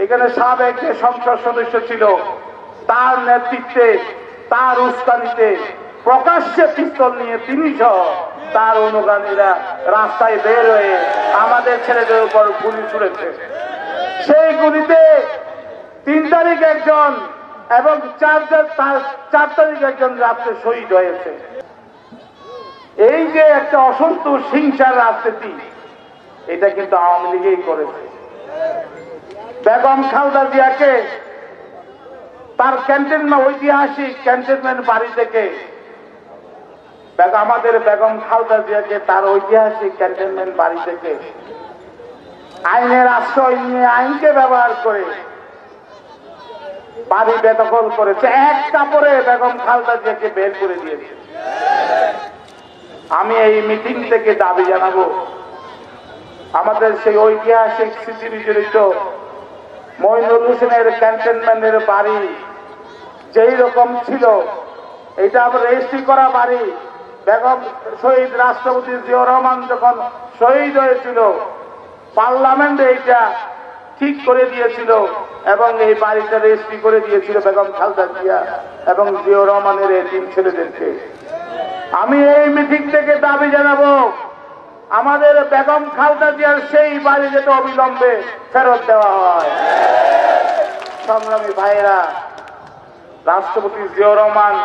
এখানে সাবেক যে সংসদ সদস্য ছিল তার নেতৃত্বে, তার উস্কানিতে প্রকাশ্যে পিস্তল নিয়ে তিনি সহ তার অনুগামীরা রাস্তায় বের হয়ে আমাদের ছেলেদের উপর গুলি ছুড়েছে। সেই গুলিতে 3 তারিখ একজন এবং 4 তারিখ একজন রাত্রে শহীদ হয়েছে। এই যে একটা অসন্তোষ হিংসার রাজনীতি, এটা কিন্তু আওয়ামী লীগই করেছে। বেগম খালেদা জিয়াকে তার ক্যান্টনমেন্ট, ঐতিহাসিক ক্যান্টনমেন্ট বাড়ি থেকে আমাদের বেগম খালেদা জিয়াকে তার ঐতিহাসিক ক্যান্টনমেন্ট বাড়ি থেকে আইনের আশ্রয় নিয়ে, আইনকে ব্যবহার করে বাড়ি বেদখল করেছে। এক কাপড়ে বেগম খালেদা জিয়াকে বের করে দিয়েছে। আমি এই মিটিং থেকে দাবি জানাবো, আমাদের সেই ঐতিহাসিক স্মৃতি বিজড়িত মইনুল হোসেনের ক্যান্টনমেন্টের বাড়ি যেই রকম ছিল, এটা আবার রেজিস্ট্রি করা বাড়ি। বেগম শহীদ রাষ্ট্রপতি জিয়াউর রহমান যখন শহীদ হয়েছিল, পার্লামেন্টে এইটা ঠিক করে দিয়েছিল এবং এই বাড়িটা রেজিস্ট্রি করে দিয়েছিল বেগম খালেদা জিয়া এবং জিয়াউর রহমানের এই 3 ছেলেদেরকে। আমি এই মিটিং থেকে দাবি জানাবো, আমাদের বেগম খালেদা জিয়ার সেই বাড়ি যেতে অবিলম্বে ফেরত দেওয়া হয়। সংগ্রামী ভাইয়েরা, রাষ্ট্রপতি জিয়াউর রহমান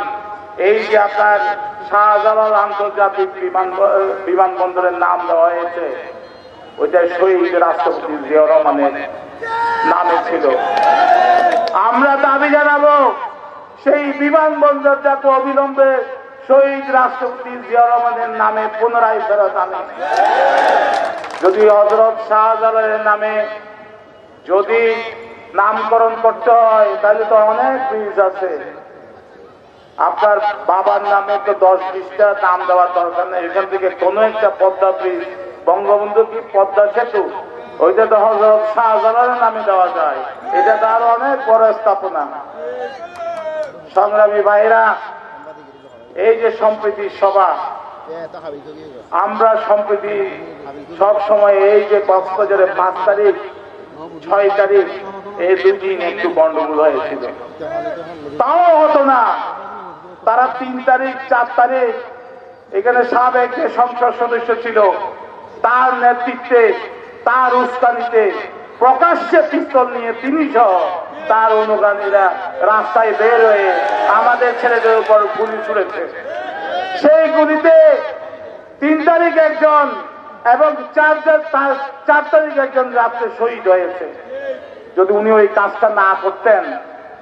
এই যে আপনার শাহজালাল আন্তর্জাতিক বিমানবন্দরের নাম দেওয়া হয়েছে, ওইটা শহীদ রাষ্ট্রপতি জিয়াউর রহমানের নামে ছিল। আমরা দাবি জানাবো, সেই বিমানবন্দর যাতে অবিলম্বে শহীদ রাষ্ট্রপতি জিয়াউর রহমানের নামে পুনরায় ফেরত আনে। যদি হযরত শাহজালালের নামে যদি নামকরণ করতে হয়, তাহলে তো অনেক ব্রিজ আছে। আপনার বাবার নামে তো 10-20টা নাম দেওয়ার দরকার নেই। এখান থেকে কোনো একটা পদ্মা ব্রিজ, বঙ্গবন্ধু কি পদ্মা সেতু, ওইটা তো হযরত শাহজালালের নামে দেওয়া যায়। এটা তো আরো অনেক বড় স্থাপনা। সংগ্রামী ভাইরা, এই যে সম্প্রীতির সভা, আমরা সম্প্রীতি সব সময় এই যে কক্সবাজারে 5 তারিখ 6 তারিখ এই 2 দিন একটু গন্ডগোল হয়েছিল, তাও হতো না। তারা 3 তারিখ 4 তারিখ এখানে সাবেক যে সংসদ সদস্য ছিল তার নেতৃত্বে, তার উস্কানিতে প্রকাশ্যে পিস্তল নিয়ে তিনি সহ তার অনুগামীরা রাস্তায় বের হয়ে আমাদের ছেলেদের উপর গুলি ছুড়েছে। সেই গুলিতে 3 তারিখ একজন এবং 4 তারিখ একজন রাত্রে শহীদ হয়েছে। যদি উনি ওই কাজটা না করতেন,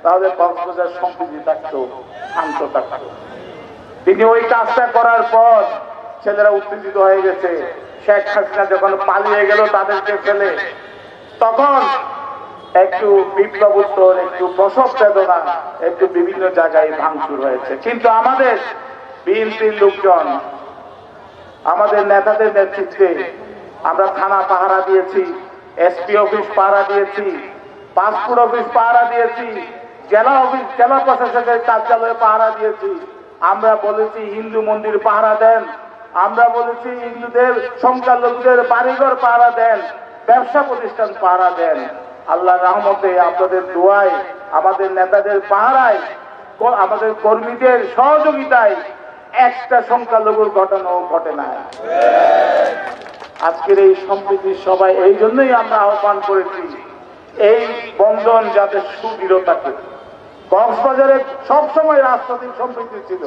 তাহলে কক্সবাজার সম্প্রীতি থাকতো, শান্ত থাকতো। তিনি ওই কাজটা করার পর ছেলেরা উত্তেজিত হয়ে গেছে। শেখ হাসিনা যখন পালিয়ে গেল তাদেরকে ফেলে, তখন একটু বিপ্লবোত্তর, একটু প্রসব বেদনা, একটু বিভিন্ন জায়গায় ভাঙচুর হয়েছে। কিন্তু আমাদের বিএনপির লোকজন, আমাদের নেতাদের নেতৃত্বে আমরা থানা পাহারা দিয়েছি, এসপি অফিস পাহারা দিয়েছি, পাসপোর্ট অফিস পাহারা দিয়েছি, জেলা অফিস, জেলা প্রশাসকের কার্যালয়ে পাহারা দিয়েছি। আমরা বলেছি হিন্দু মন্দির পাহারা দেন, আমরা বলেছি হিন্দুদের সংখ্যালঘুদের বাড়িঘর পাহারা দেন, ব্যবসা প্রতিষ্ঠান পাহারা দেন। আল্লাহ রহমতে, আপনাদের দোয়ায়, আমাদের নেতাদের পাহারায়, আমাদের কর্মীদের সহযোগিতায় একটা সংখ্যালঘুর ঘটনাও ঘটে না। আজকের এই সম্প্রীতির সবাই এই জন্যই আমরা আহ্বান করেছি, এই বন্ধন যাতে সুদৃঢ় থাকে। কক্সবাজারে সবসময় রাজনৈতিক সম্প্রীতি ছিল।